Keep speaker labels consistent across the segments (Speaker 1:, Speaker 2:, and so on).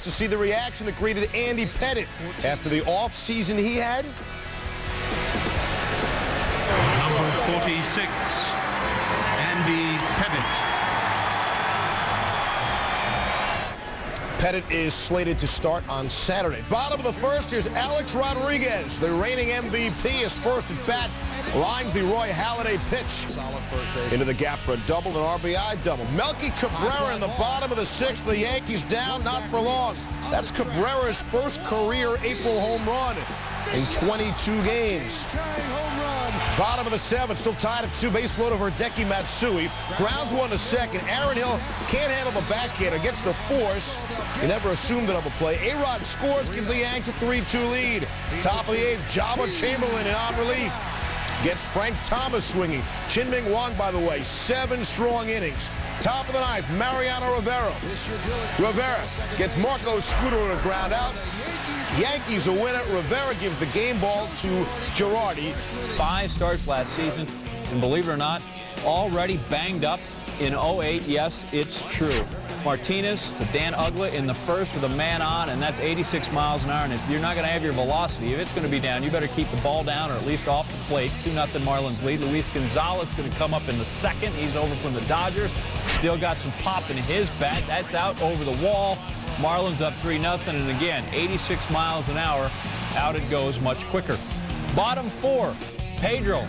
Speaker 1: To see the reaction that greeted Andy Pettitte after the off-season he had.
Speaker 2: Number 46, Andy Pettitte.
Speaker 1: Pettitte is slated to start on Saturday. Bottom of the first, here's Alex Rodriguez, the reigning MVP, his first at bat. Lines the Roy Halladay pitch into the gap for a double, an RBI double. Melky Cabrera in the bottom of the sixth. The Yankees down, not for long. That's Cabrera's first career April home run in 22 games. Bottom of the seventh, still tied at two. Base load over Hideki Matsui. Grounds one to second. Aaron Hill can't handle the backhander. Gets the force. You never assumed a double play. A-Rod scores, gives the Yanks a 3-2 lead. Top of the eighth, Jabba Chamberlain in on relief. Gets Frank Thomas swinging. Chin-Ming Wang, by the way, 7 strong innings. Top of the ninth, Mariano Rivera. Rivera gets Marco Scooter on a ground out. Yankees a winner. Rivera gives the game ball to Girardi.
Speaker 3: 5 starts last season, and believe it or not, already banged up in 08. Yes, it's true. Martinez to Dan Ugla in the first with a man on, and that's 86 miles an hour. And if you're not going to have your velocity, if it's going to be down, you better keep the ball down or at least off the plate. 2-0 Marlins lead. Luis Gonzalez going to come up in the second. He's over from the Dodgers. Still got some pop in his bat. That's out over the wall. Marlins up 3-0, and again, 86 miles an hour. Out it goes much quicker. Bottom 4, Pedro.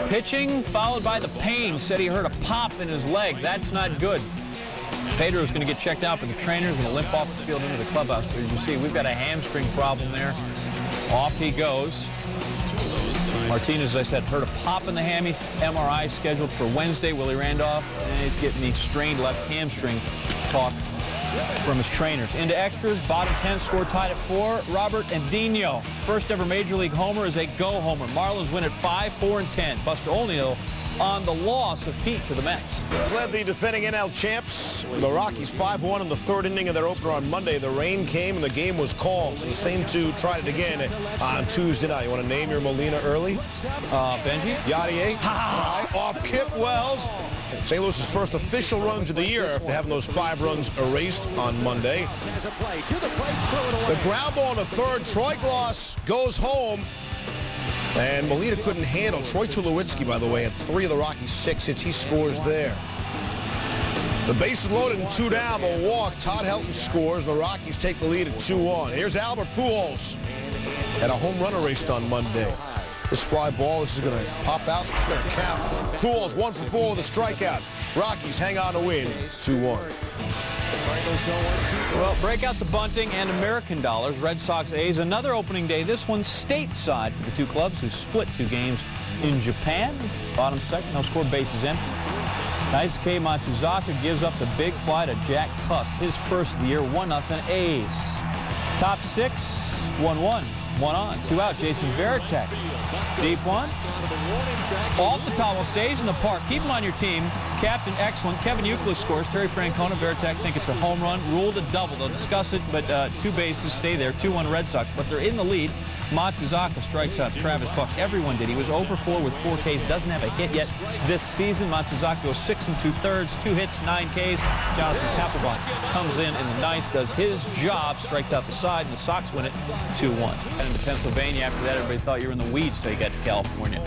Speaker 3: Pitching, followed by the pain. Said he heard a pop in his leg. That's not good. Pedro's going to get checked out, but the trainer's going to limp off the field into the clubhouse. But as you see, we've got a hamstring problem there. Off he goes. Martinez, as I said, heard a pop in the hammy. MRI scheduled for Wednesday. Willie Randolph, and he's getting the strained left hamstring talk from his trainers. Into extras, bottom 10, score tied at 4. Robert Andino, first ever Major League homer, is a go homer. Marlins win at 5, 4, and 10. Buster Olney on the loss of Pete to the Mets.
Speaker 1: Led the defending NL champs, the Rockies, 5-1 in the third inning of their opener on Monday. The rain came and the game was called. So the same two tried it again on Tuesday night. You want to name your Molina early?
Speaker 3: Benji?
Speaker 1: Yadier. Off Kip Wells. St. Louis's first official runs of the year after having those 5 runs erased on Monday. The ground ball in the third. Troy Gloss goes home. And Molina couldn't handle. Troy Tulowitzki, by the way, had 3 of the Rockies' 6 hits. He scores there. The bases loaded and 2 down. The walk. Todd Helton scores. The Rockies take the lead at 2-1. Here's Albert Pujols. Had a home run erased on Monday. This fly ball, this is going to pop out. It's going to count. Pujols 1 for 4 with a strikeout. Rockies hang on to win 2-1.
Speaker 3: Well, break out the bunting and American dollars. Red Sox A's, another opening day. This one stateside for the two clubs who split 2 games in Japan. Bottom second, no score, bases empty. Daisuke Matsuzaka gives up the big fly to Jack Kuss, his first of the year, 1-0 A's. Top 6, 1-1. 1 on, 2 out. Jason Varitek. Deep one. Off the towel, stays in the park. Keep him on your team. Captain, excellent. Kevin Euclid scores. Terry Francona, Varitek think it's a home run. Ruled a double. They'll discuss it, but 2 bases stay there. 2-1 Red Sox, but they're in the lead. Matsuzaka strikes out Travis Buck. Everyone did. He was 0 for 4 with 4 Ks. Doesn't have a hit yet this season. Matsuzaka goes 6 2/3, 2 hits, 9 Ks. Jonathan Papelbon comes in the 9th, does his job, strikes out the side, and the Sox win it 2-1. And into Pennsylvania after that, everybody thought you were in the weeds till you got to California.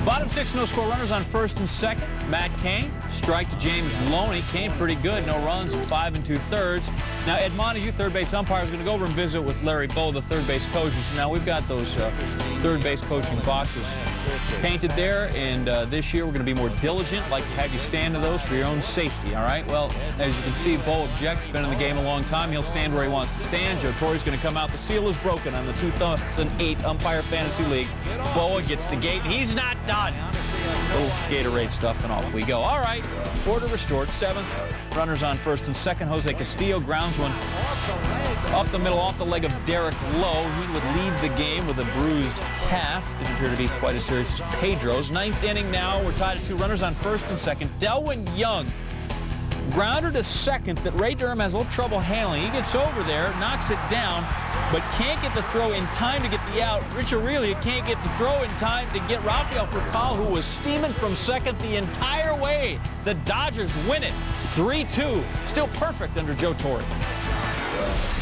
Speaker 3: Bottom 6, no score runners on first and second. Matt Cain, strike to James Loney. Cain pretty good, no runs in 5 2/3. Now, Ed Montague, third base umpire, is going to go over and visit with Larry Bowe, the third base coach. Now, we've got those third base coaching boxes painted there, and this year we're going to be more diligent, like to have you stand to those for your own safety, all right? Well, as you can see, Bowe objects, been in the game a long time. He'll stand where he wants to stand. Joe Torre's going to come out. The seal is broken on the 2008 Umpire Fantasy League. Boa gets the gate. He's not done. Little Gatorade stuff, and off we go. All right, order restored. 7th, runners on first and second. Jose Castillo grounds one up the middle off the leg of Derek Lowe. He would lead the game with a bruised calf. Didn't appear to be quite as serious as Pedro's. 9th inning now. We're tied at 2 runners on first and second. Delwyn Young grounded to second that Ray Durham has a little trouble handling. He gets over there, knocks it down, but can't get the throw in time to get the out. Rich Aurelia can't get the throw in time to get Rafael Furcal, who was steaming from second the entire way. The Dodgers win it 3-2. Still perfect under Joe Torre.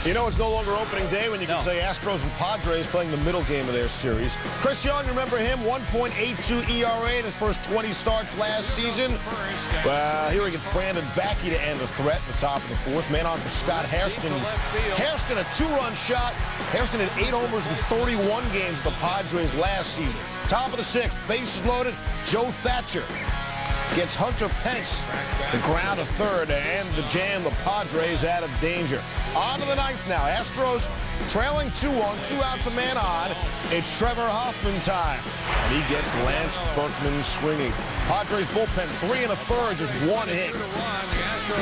Speaker 1: You know it's no longer opening day when you can say Astros and Padres playing the middle game of their series. Chris Young, remember him? 1.82 ERA in his first 20 starts last season. Well, here he gets Brandon Backey to end the threat in the top of the fourth. Man on for Scott Hairston. Hairston, a 2-run shot. Hairston had 8 homers in 31 games for the Padres last season. Top of the sixth, bases loaded. Joe Thatcher gets Hunter Pence the ground to third to end the jam. The Padres out of danger. On to the ninth now. Astros trailing 2-1, 2 outs, a man on. It's Trevor Hoffman time. And he gets Lance Berkman swinging. Padres bullpen 3 1/3, just 1 hit.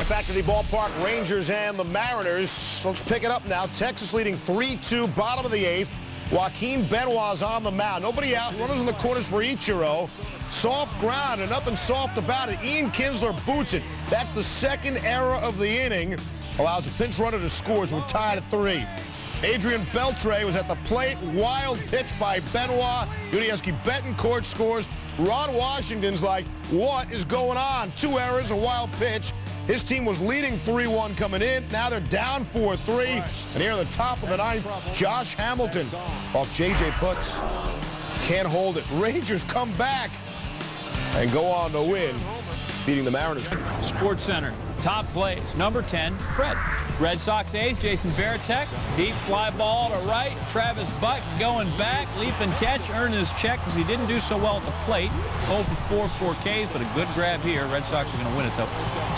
Speaker 1: Back to the ballpark, Rangers and the Mariners. Let's pick it up now. Texas leading 3-2, bottom of the 8th. Joaquin Benoit's on the mound. Nobody out. Runners in the corners for Ichiro. Soft ground and nothing soft about it. Ian Kinsler boots it. That's the second error of the inning. Allows a pinch runner to score as we're tied at 3. Adrian Beltre was at the plate. Wild pitch by Benoit. Yudieski Betancourt scores. Ron Washington's like, what is going on? 2 errors, a wild pitch. His team was leading 3-1 coming in. Now they're down 4-3. And here in the top of the 9th, Josh Hamilton off J.J. Putz. Can't hold it. Rangers come back and go on to win, beating the Mariners.
Speaker 3: Sports Center, top plays. Number 10, Fred. Red Sox ace, Jason Varitek. Deep fly ball to right. Travis Buck going back. Leap and catch, earning his check because he didn't do so well at the plate. 0 for 4 Ks, but a good grab here. Red Sox are going to win it, though,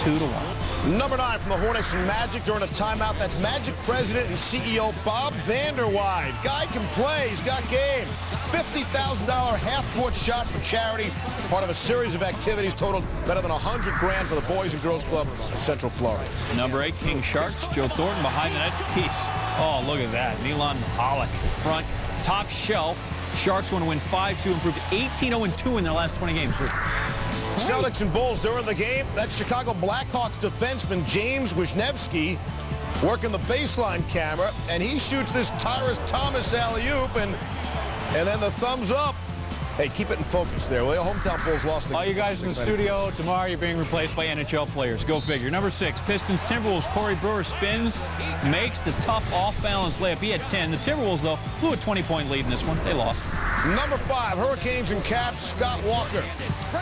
Speaker 3: 2-1.
Speaker 1: Number 9 from the Hornets and Magic during a timeout. That's Magic president and CEO Bob Vanderwide. Guy can play. He's got game. $50,000 half-court shot for charity. Part of a series of activities totaled better than $100 grand for the Boys and Girls Club of Central Florida.
Speaker 3: Number 8, King Sharks. Joe Thornton behind the net piece. Oh, look at that. Milan Pollock front, top shelf. Sharks want to win 5-2, improved 18-0-2 in their last 20 games.
Speaker 1: Celtics and Bulls during the game. That's Chicago Blackhawks defenseman James Wisniewski working the baseline camera, and he shoots this Tyrus Thomas alley-oop, and then the thumbs up. Hey, keep it in focus there, will you? Hometown Bulls lost the...
Speaker 3: All you guys in the studio, tomorrow you're being replaced by NHL players. Go figure. Number 6, Pistons Timberwolves. Corey Brewer spins, makes the tough off-balance layup. He had 10. The Timberwolves, though, blew a 20-point lead in this one. They lost.
Speaker 1: Number 5, Hurricanes and Caps, Scott Walker.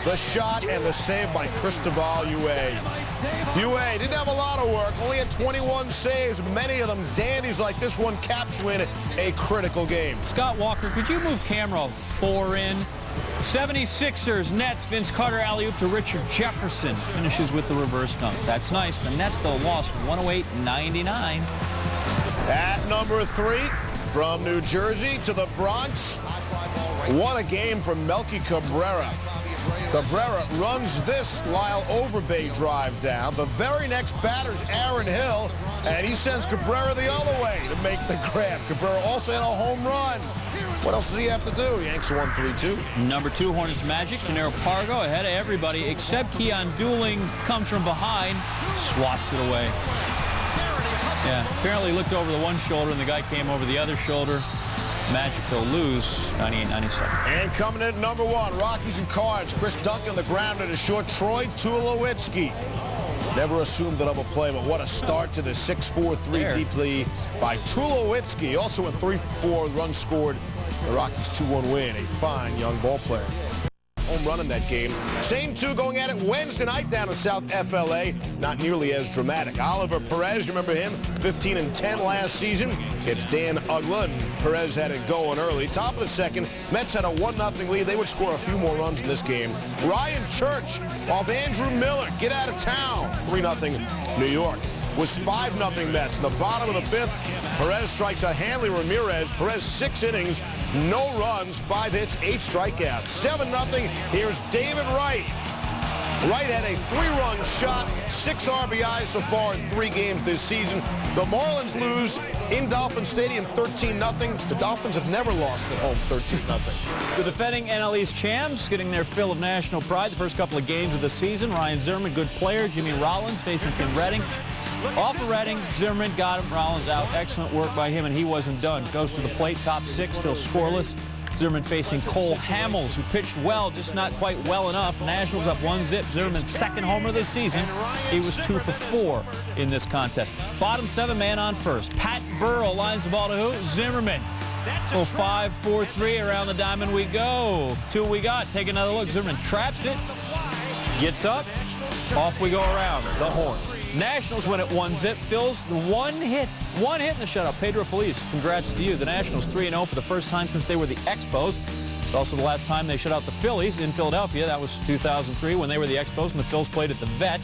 Speaker 1: The shot and the save by Cristobal Ue. Ue didn't have a lot of work, only had 21 saves, many of them dandies like this one. Caps win a critical game.
Speaker 3: Scott Walker, could you move camera 4 in? 76ers Nets, Vince Carter alley-oop to Richard Jefferson. Finishes with the reverse dunk. That's nice. The Nets, though, lost 108-99.
Speaker 1: At number 3, from New Jersey to the Bronx, what a game from Melky Cabrera. Cabrera runs this Lyle Overbay drive down. The very next batter's Aaron Hill, and he sends Cabrera the other way to make the grab. Cabrera also had a home run. What else does he have to do? Yanks 1-3-2.
Speaker 3: Number 2, Hornets Magic. Gennaro Pargo ahead of everybody except Keon Dooling. Comes from behind, swats it away. Yeah, apparently looked over the one shoulder and the guy came over the other shoulder. Magic, they'll lose 98-97.
Speaker 1: And coming in at number 1, Rockies and Cards. Chris Duncan, the grounder to short. Troy Tulowitzki. Never assumed a double play, but what a start to the 6-4-3 deep lead by Tulowitzki. Also in 3-4 runs scored. The Rockies 2-1 win. A fine young ball player. Home run in that game. Same 2 going at it Wednesday night down in South FLA. Not nearly as dramatic. Oliver Perez, you remember him? 15-10 last season. It's Dan Ugla, and Perez had it going early. Top of the second, Mets had a 1-0 lead. They would score a few more runs in this game. Ryan Church off Andrew Miller. Get out of town. 3-0 New York. Was 5-0 Mets. In the bottom of the 5th, Perez strikes out Hanley Ramirez. Perez 6 innings, no runs, 5 hits, 8 strikeouts. 7-0. Here's David Wright. Wright had a 3-run shot, 6 RBIs so far in 3 games this season. The Marlins lose in Dolphin Stadium 13-0. The Dolphins have never lost at home 13-0.
Speaker 3: The defending NL East champs getting their fill of national pride the first couple of games of the season. Ryan Zimmerman, good player. Jimmy Rollins facing Tim Redding. Off of Redding, Zimmerman got him. Rollins out. Excellent work by him, and he wasn't done. Goes to the plate, top 6, still scoreless. Zimmerman facing Cole Hamels, who pitched well, just not quite well enough. Nationals up 1-0. Zimmerman's second homer of the season. He was 2 for 4 in this contest. Bottom 7, man on first. Pat Burrell lines the ball to who? Zimmerman. Oh, 5-4-3 around the diamond we go. 2 we got. Take another look. Zimmerman traps it, gets up, off we go around the horn. Nationals win at 1-0. Phil's the one hit in the shutout. Pedro Feliz, congrats to you. The Nationals 3-0 for the first time since they were the Expos. It's also the last time they shut out the Phillies in Philadelphia. That was 2003 when they were the Expos and the Phils played at the Vet.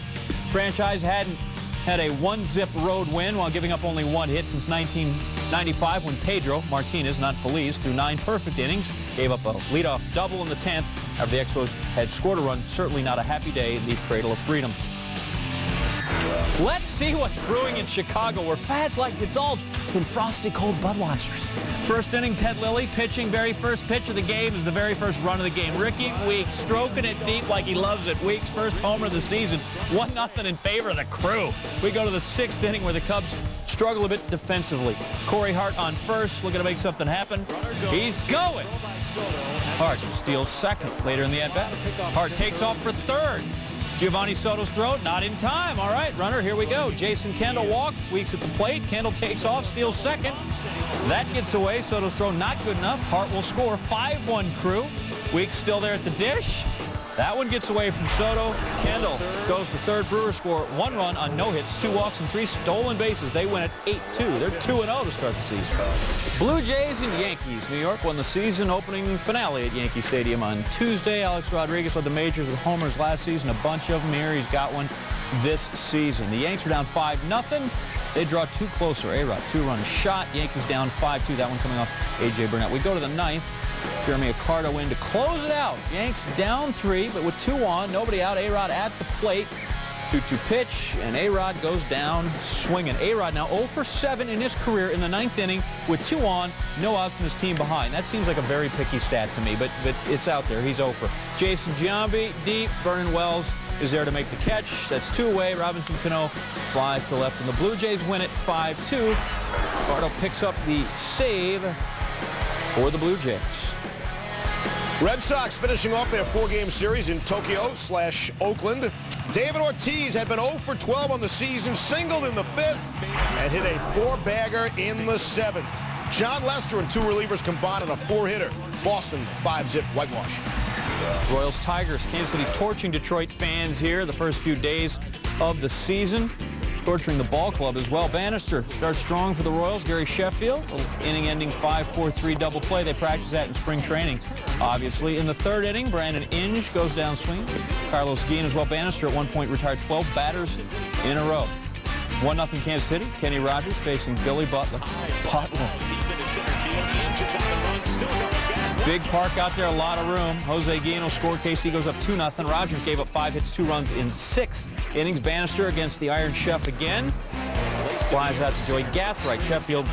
Speaker 3: Franchise hadn't had a 1-0 road win while giving up only 1 hit since 1995 when Pedro Martinez, not Feliz, threw 9 perfect innings, gave up a leadoff double in the 10th after the Expos had scored a run. Certainly not a happy day in the cradle of freedom. Let's see what's brewing in Chicago, where fans like to indulge in frosty cold Budweisers. First inning, Ted Lilly pitching. Very first pitch of the game is the very first run of the game. Ricky Weeks stroking it deep like he loves it. Weeks' first homer of the season. 1-0 in favor of the Crew. We go to the 6th inning where the Cubs struggle a bit defensively. Corey Hart on first, looking to make something happen. He's going. Hart steals second later in the at-bat. Hart takes off for third. Giovanni Soto's throw, not in time. All right, runner, here we go. Jason Kendall walks, Weeks at the plate. Kendall takes off, steals second. That gets away. Soto's throw not good enough. Hart will score. 5-1 Crew. Weeks still there at the dish. That one gets away from Soto. Kendall goes to third. Brewers score 1 run on no hits, 2 walks, and 3 stolen bases. They win at 8-2. They're 2-0 to start the season. Blue Jays and Yankees. New York won the season opening finale at Yankee Stadium on Tuesday. Alex Rodriguez led the majors with homers last season. A bunch of them here. He's got one this season. The Yanks are down 5-0. They draw 2 closer. A-Rod, 2-run shot. Yankees down 5-2. That one coming off A.J. Burnett. We go to the 9th. Jeremy Accardo in to close it out. Yanks down 3, but with 2 on, nobody out. A-Rod at the plate. 2-2 pitch, and A-Rod goes down swinging. A-Rod now 0 for 7 in his career in the 9th inning with 2 on, no outs, and his team behind. That seems like a very picky stat to me, but it's out there. He's 0 for. Jason Giambi deep. Vernon Wells is there to make the catch. That's 2 away. Robinson Cano flies to left, and the Blue Jays win it 5-2. Accardo picks up the save for the Blue Jays.
Speaker 1: Red Sox finishing off their 4-game series in Tokyo/Oakland. David Ortiz had been 0 for 12 on the season, singled in the 5th, and hit a 4-bagger in the 7th. John Lester and 2 relievers combined on a 4-hitter. Boston 5-zip whitewash.
Speaker 3: Royals Tigers. Kansas City torching Detroit fans here the first few days of the season. Torturing the ball club as well. Bannister starts strong for the Royals. Gary Sheffield, inning-ending 5-4-3 double play. They practice that in spring training, obviously. In the 3rd inning, Brandon Inge goes down swinging. Carlos Guillen as well. Bannister at one point retired 12 batters in a row. 1-0 Kansas City. Kenny Rogers facing Billy Butler. Big park out there, a lot of room. Jose Guillen scored. KC goes up 2-0. Rogers gave up 5 hits, 2 runs in 6 innings. Bannister against the Iron Chef again. Flies out to Joey Gathright. Sheffield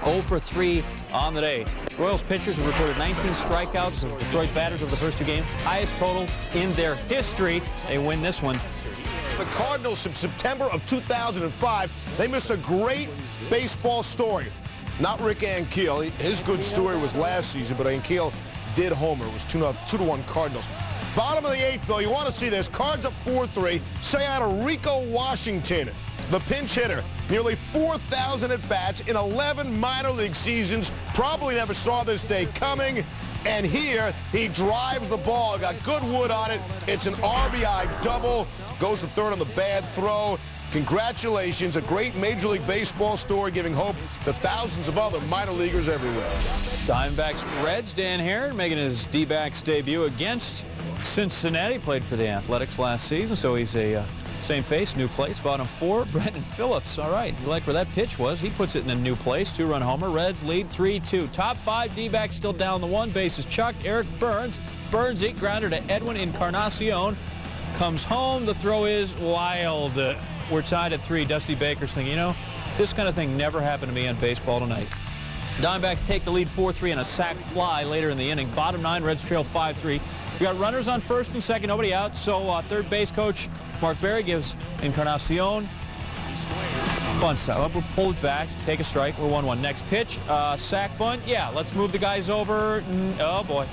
Speaker 3: 0 for 3 on the day. Royals pitchers have recorded 19 strikeouts of Detroit batters over the first 2 games. Highest total in their history. They win this one.
Speaker 1: The Cardinals from September of 2005, they missed a great baseball story. Not Rick Ankiel. His good story was last season, but Ankiel did homer. It was 2-1 Cardinals. Bottom of the 8th, though, you want to see this. Cards up 4-3. Say out of Rico Washington, the pinch hitter. Nearly 4,000 at-bats in 11 minor league seasons. Probably never saw this day coming. And here, he drives the ball. Got good wood on it. It's an RBI double. Goes to third on the bad throw. Congratulations, a great Major League Baseball story giving hope to thousands of other minor leaguers everywhere.
Speaker 3: Diamondbacks Reds, Dan Herron making his D-backs debut against Cincinnati. Played for the Athletics last season, so he's a same face, new place. Bottom 4, Brendan Phillips. All right, you like where that pitch was. He puts it in a new place. 2-run homer. Reds lead 3-2. Top 5, D-backs still down the 1. Bases chucked. Eric Burns. Burns it, grounder to Edwin Encarnacion. Comes home. The throw is wild. We're tied at 3. Dusty Baker's thinking, you know, this kind of thing never happened to me on baseball tonight. Diamondbacks take the lead 4-3 and a sac fly later in the inning. Bottom 9, Reds trail 5-3. We got runners on first and second, nobody out. So third base coach Mark Berry gives Encarnacion Bunt side. We'll pull it back, take a strike. We're 1-1. Next pitch, sack bunt. Yeah, let's move the guys over. Oh, boy.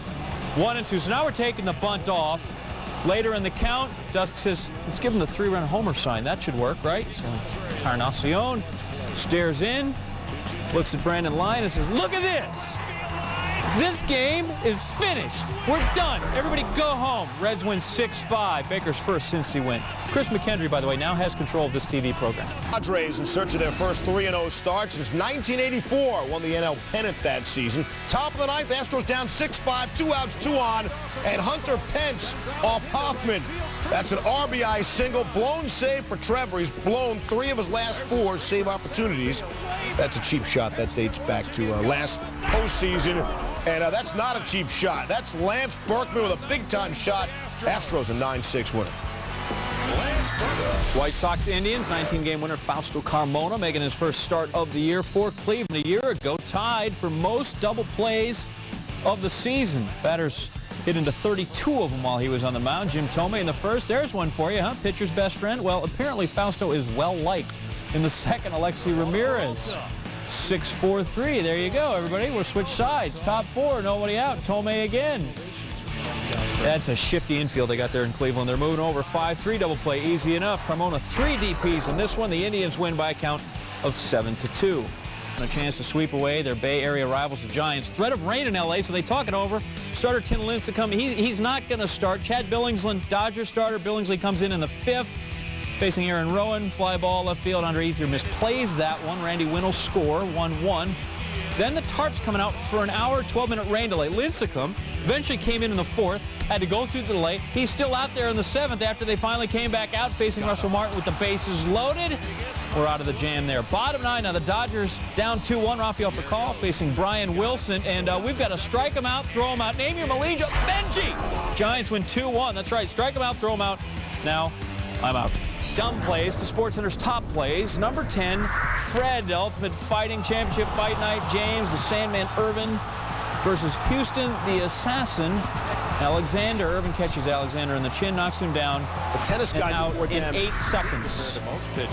Speaker 3: 1-2. So now we're taking the bunt off. Later in the count, Dusty says, let's give him the 3-run homer sign. That should work, right? So Encarnacion stares in, looks at Brandon Lyon and says, look at this. This game is finished. We're done. Everybody go home. Reds win 6-5. Baker's first Cincy win. Chris McKendry, by the way, now has control of this TV program.
Speaker 1: Padres in search of their first 3-0 start since 1984. Won the NL pennant that season. Top of the ninth, Astros down 6-5, 2 outs, 2 on, and Hunter Pence off Hoffman. That's an RBI single, blown save for Trevor. He's blown 3 of his last 4 save opportunities. That's a cheap shot. That dates back to last postseason. And that's not a cheap shot. That's Lance Berkman with a big-time shot. Astros a 9-6 winner.
Speaker 3: White Sox Indians, 19-game winner Fausto Carmona making his first start of the year for Cleveland a year ago. Tied for most double plays of the season. Batters hit into 32 of them while he was on the mound. Jim Thome in the first. There's one for you, huh? Pitcher's best friend. Well, apparently Fausto is well-liked. In the second, Alexi Ramirez. 6-4-3. There you go, everybody. We'll switch sides. Top 4, nobody out. Thome again. That's a shifty infield they got there in Cleveland. They're moving over 5-3 double play. Easy enough. Carmona 3 DPs in this one. The Indians win by a count of 7-2. And a chance to sweep away their Bay Area rivals, the Giants. Threat of rain in L.A., so they talk it over. Starter Tim Lincecum, he's not going to start. Chad Billingsley, Dodgers starter. Billingsley comes in the 5th. Facing Aaron Rowan, fly ball left field. Andre Ethier misplays that one. Randy Winnell score, 1-1. Then the Tarps coming out for an hour, 12-minute rain delay. Lincecum eventually came in the 4th, had to go through the delay. He's still out there in the 7th after they finally came back out, facing Russell Martin with the bases loaded. We're out of the jam there. Bottom 9, now the Dodgers down 2-1. Rafael Furcal facing Brian Wilson, and we've got to strike him out, throw him out. Name your Malinjo, Benji! Giants win 2-1. That's right, strike him out, throw him out. Now, I'm out. Dumb plays to SportsCenter's top plays. Number 10, Fred, Ultimate Fighting Championship Fight Night. James, the Sandman Irvin versus Houston, the Assassin. Alexander. Irvin catches Alexander in the chin, knocks him down.
Speaker 1: The tennis guy
Speaker 3: out in 8 seconds.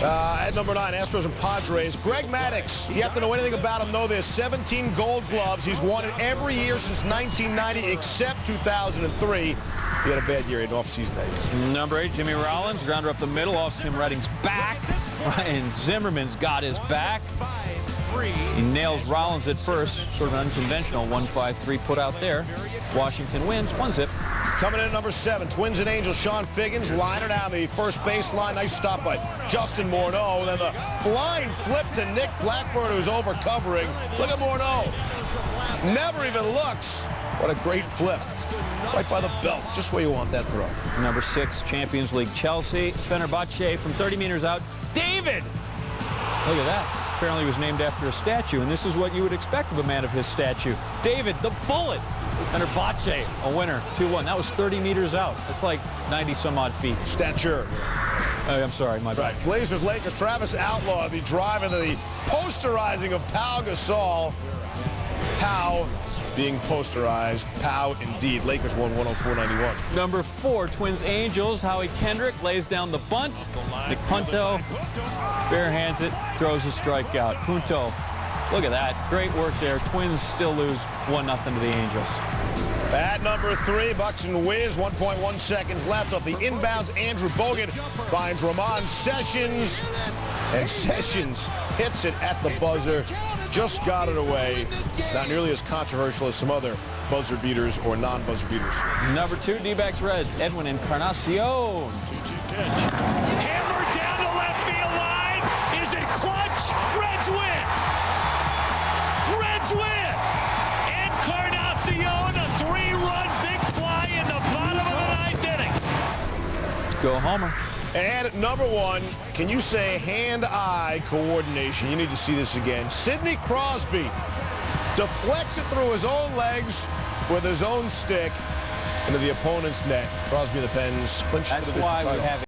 Speaker 1: At number 9, Astros and Padres. Greg Maddux. If you have to know anything about him, know this. 17 Gold Gloves. He's won it every year since 1990 except 2003. He had a bad year, an off-season that year. Number 8, Jimmy Rollins, grounder up the middle, off Tim Redding's back. Ryan Zimmerman's got his back. He nails Rollins at first, sort of an unconventional 1-5-3 put out there. Washington wins, 1-0. Coming in at number 7, Twins and Angels, Sean Figgins, liner down the first baseline. Nice stop by Justin Morneau. Then the flying flip to Nick Blackburn, who's over covering. Look at Morneau. Never even looks. What a great flip. Right by the belt, just where you want that throw. Number 6, Champions League, Chelsea. Fenerbahce from 30 meters out. David! Look at that. Apparently he was named after a statue, and this is what you would expect of a man of his stature. David, the Bullet. Fenerbahce, a winner, 2-1. That was 30 meters out. That's like 90-some-odd feet. Stature. Oh, I'm sorry, my bad. Right. Blazers, Lakers, Travis Outlaw, the drive into the posterizing of Pau Gasol. Pau being posterized. Pau indeed. Lakers won 104-91. Number 4, Twins Angels. Howie Kendrick lays down the bunt. Nick Punto barehands it, throws a strikeout. Punto, look at that. Great work there. Twins still lose 1-0 to the Angels. At number 3, Bucks and Wiz. 1.1 seconds left off the inbounds. Andrew Bogut finds Ramon Sessions, and Sessions hits it at the buzzer. Just got it away. Not nearly as controversial as some other buzzer beaters or non-buzzer beaters. Number 2, D-backs Reds. Edwin Encarnacion.
Speaker 4: Hammered down the left field line. Is it clutch? Reds win. Reds win. Encarnacion, a 3-run big fly in the bottom of the 9th inning.
Speaker 3: Go Homer.
Speaker 1: And number 1, can you say hand-eye coordination? You need to see this again. Sidney Crosby deflects it through his own legs with his own stick into the opponent's net. Crosby and the Pens clinch the division title.